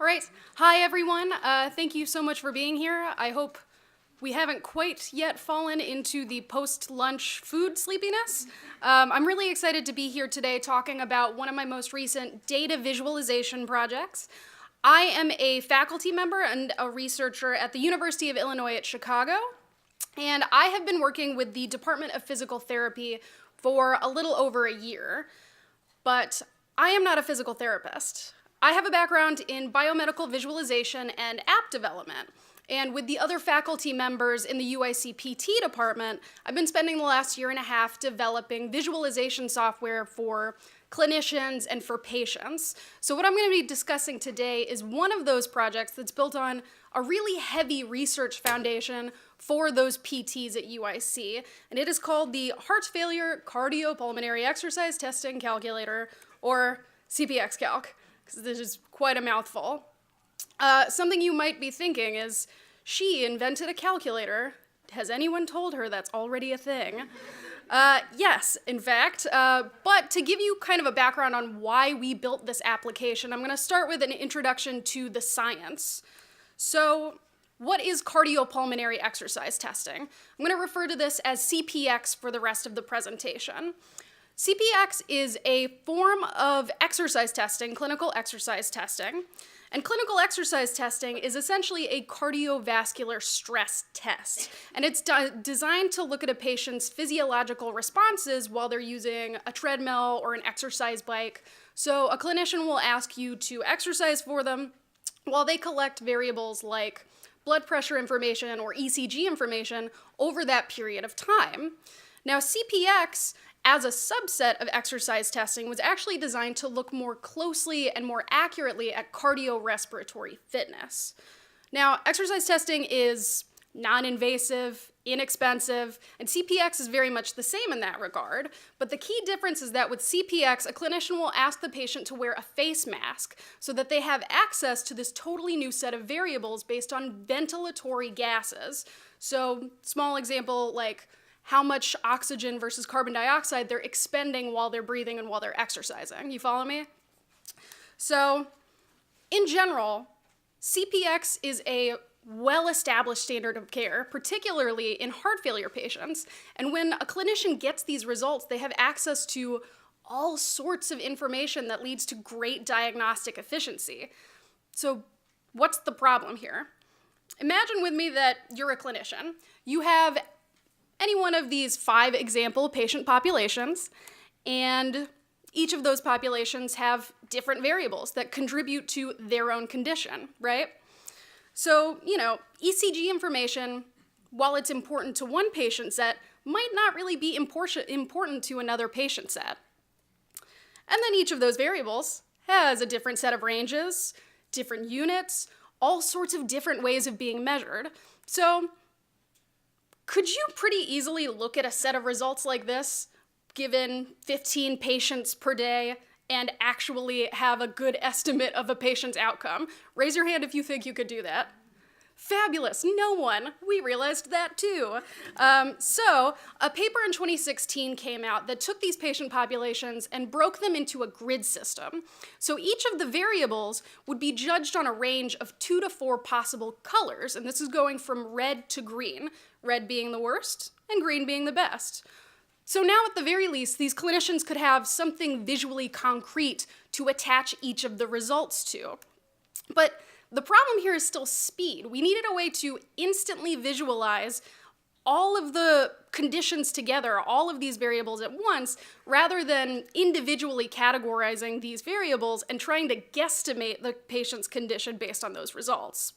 All right. Hi, everyone. Thank you so much for being here. I hope we haven't quite yet fallen into the post-lunch food sleepiness. I'm really excited to be here today talking about one of my most recent data visualization projects. I am a faculty member and a researcher at the University of Illinois at Chicago, and I have been working with the Department of Physical Therapy for a little over a year. But I am not a physical therapist. I have a background in biomedical visualization and app development. And with the other faculty members in the UIC PT department, I've been spending the last year and a half developing visualization software for clinicians and for patients. So what I'm going to be discussing today is one of those projects that's built on a really heavy research foundation for those PTs at UIC, and it is called the Heart Failure Cardiopulmonary Exercise Testing Calculator, or CPX Calc, because this is quite a mouthful. Something you might be thinking is, she invented a calculator. Has anyone told her that's already a thing? Yes, in fact, but to give you kind of a background on why we built this application, I'm going to start with an introduction to the science. So, what is cardiopulmonary exercise testing? I'm going to refer to this as CPX for the rest of the presentation. CPX is a form of exercise testing, clinical exercise testing. And clinical exercise testing is essentially a cardiovascular stress test. And it's designed to look at a patient's physiological responses while they're using a treadmill or an exercise bike. So a clinician will ask you to exercise for them while they collect variables like blood pressure information or ECG information over that period of time. Now, CPX, as a subset of exercise testing, was actually designed to look more closely and more accurately at cardiorespiratory fitness. Now, exercise testing is non-invasive, inexpensive, and CPX is very much the same in that regard. But the key difference is that with CPX, a clinician will ask the patient to wear a face mask so that they have access to this totally new set of variables based on ventilatory gases. So, small example, like how much oxygen versus carbon dioxide they're expending while they're breathing and while they're exercising. You follow me? So, in general, CPX is a well-established standard of care, particularly in heart failure patients. And when a clinician gets these results, they have access to all sorts of information that leads to great diagnostic efficiency. So, what's the problem here? Imagine with me that you're a clinician. You have any one of these 5 example patient populations, and each of those populations have different variables that contribute to their own condition, right? So, ECG information, while it's important to one patient set, might not really be important to another patient set. And then each of those variables has a different set of ranges, different units, all sorts of different ways of being measured. So, could you pretty easily look at a set of results like this, given 15 patients per day, and actually have a good estimate of a patient's outcome? Raise your hand if you think you could do that. Fabulous, no one. We realized that too. So, a paper in 2016 came out that took these patient populations and broke them into a grid system. So each of the variables would be judged on a range of 2 to 4 possible colors, and this is going from red to green, red being the worst and green being the best. So now, at the very least, these clinicians could have something visually concrete to attach each of the results to. But the problem here is still speed. We needed a way to instantly visualize all of the conditions together, all of these variables at once, rather than individually categorizing these variables and trying to guesstimate the patient's condition based on those results.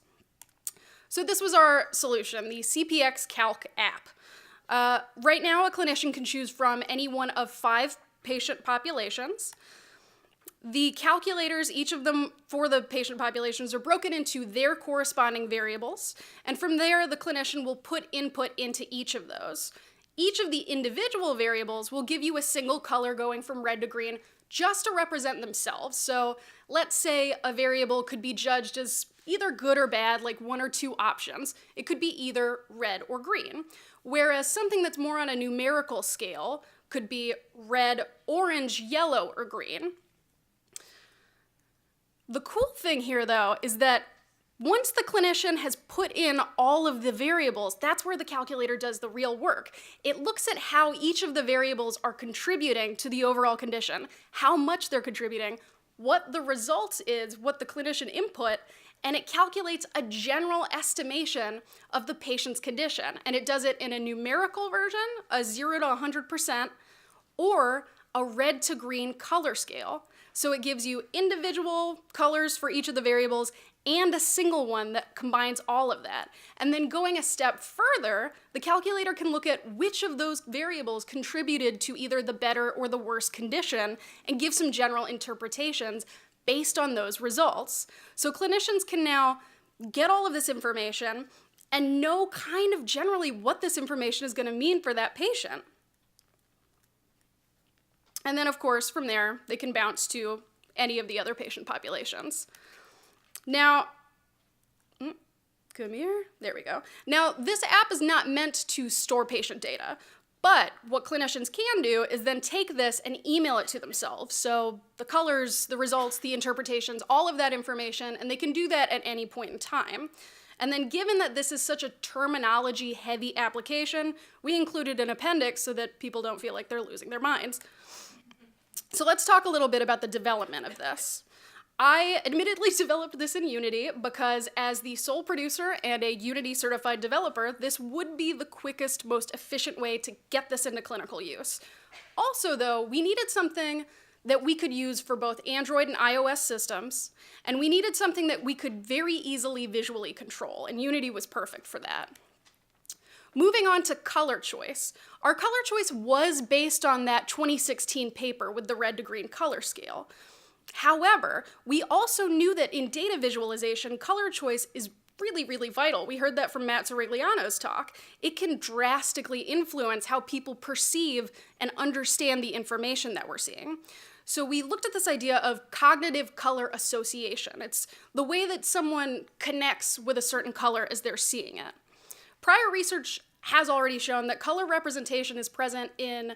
So this was our solution, the CPX Calc app. Right now, a clinician can choose from any one of 5 patient populations. The calculators, each of them for the patient populations, are broken into their corresponding variables, and from there, the clinician will put input into each of those. Each of the individual variables will give you a single color going from red to green just to represent themselves. So let's say a variable could be judged as either good or bad, like 1 or 2 options. It could be either red or green. Whereas something that's more on a numerical scale could be red, orange, yellow, or green. The cool thing here, though, is that once the clinician has put in all of the variables, that's where the calculator does the real work. It looks at how each of the variables are contributing to the overall condition, how much they're contributing, what the result is, what the clinician input, and it calculates a general estimation of the patient's condition. And it does it in a numerical version, a 0 to 100%, or a red to green color scale. So it gives you individual colors for each of the variables and a single one that combines all of that. And then going a step further, the calculator can look at which of those variables contributed to either the better or the worse condition and give some general interpretations based on those results. So clinicians can now get all of this information and know kind of generally what this information is going to mean for that patient. And then, of course, from there, they can bounce to any of the other patient populations. Now, come here, there we go. Now, this app is not meant to store patient data, but what clinicians can do is then take this and email it to themselves. So the colors, the results, the interpretations, all of that information, and they can do that at any point in time. And then given that this is such a terminology-heavy application, we included an appendix so that people don't feel like they're losing their minds. So let's talk a little bit about the development of this. I admittedly developed this in Unity because as the sole producer and a Unity certified developer, this would be the quickest, most efficient way to get this into clinical use. Also though, we needed something that we could use for both Android and iOS systems, and we needed something that we could very easily visually control, and Unity was perfect for that. Moving on to color choice. Our color choice was based on that 2016 paper with the red to green color scale. However, we also knew that in data visualization, color choice is really, really vital. We heard that from Matt Zarigliano's talk. It can drastically influence how people perceive and understand the information that we're seeing. So we looked at this idea of cognitive color association. It's the way that someone connects with a certain color as they're seeing it. Prior research has already shown that color representation is present in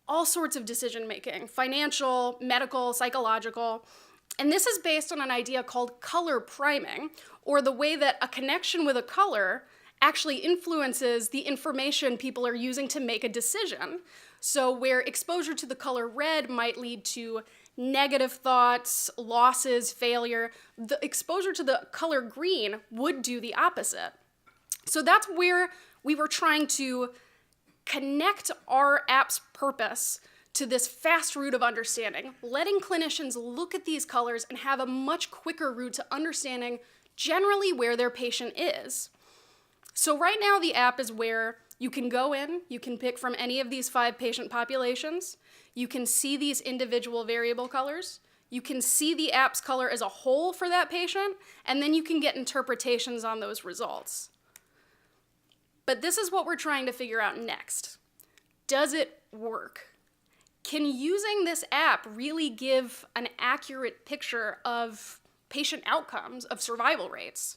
all sorts of decision-making, financial, medical, psychological, and this is based on an idea called color priming, or the way that a connection with a color actually influences the information people are using to make a decision. So where exposure to the color red might lead to negative thoughts, losses, failure, the exposure to the color green would do the opposite. So that's where we were trying to connect our app's purpose to this fast route of understanding, letting clinicians look at these colors and have a much quicker route to understanding generally where their patient is. So right now the app is where you can go in, you can pick from any of these 5 patient populations, you can see these individual variable colors, you can see the app's color as a whole for that patient, and then you can get interpretations on those results. But this is what we're trying to figure out next. Does it work? Can using this app really give an accurate picture of patient outcomes, of survival rates?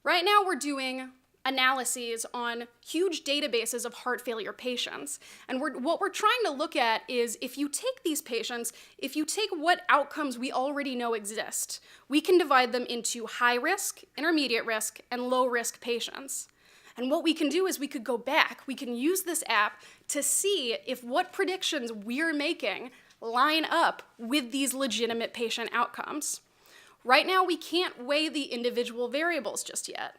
Right now we're doing analyses on huge databases of heart failure patients. And what we're trying to look at is if you take these patients, if you take what outcomes we already know exist, we can divide them into high risk, intermediate risk, and low risk patients. And what we can do is we could go back, we can use this app to see if what predictions we're making line up with these legitimate patient outcomes. Right now, we can't weigh the individual variables just yet,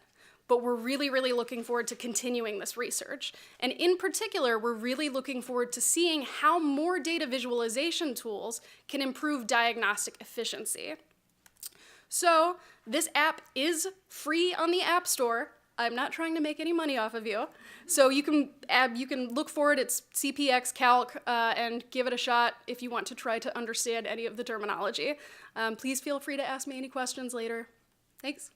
but we're really, really looking forward to continuing this research. And in particular, we're really looking forward to seeing how more data visualization tools can improve diagnostic efficiency. So this app is free on the App Store. I'm not trying to make any money off of you. So you can look for it, it's CPX Calc, and give it a shot if you want to try to understand any of the terminology. Please feel free to ask me any questions later. Thanks.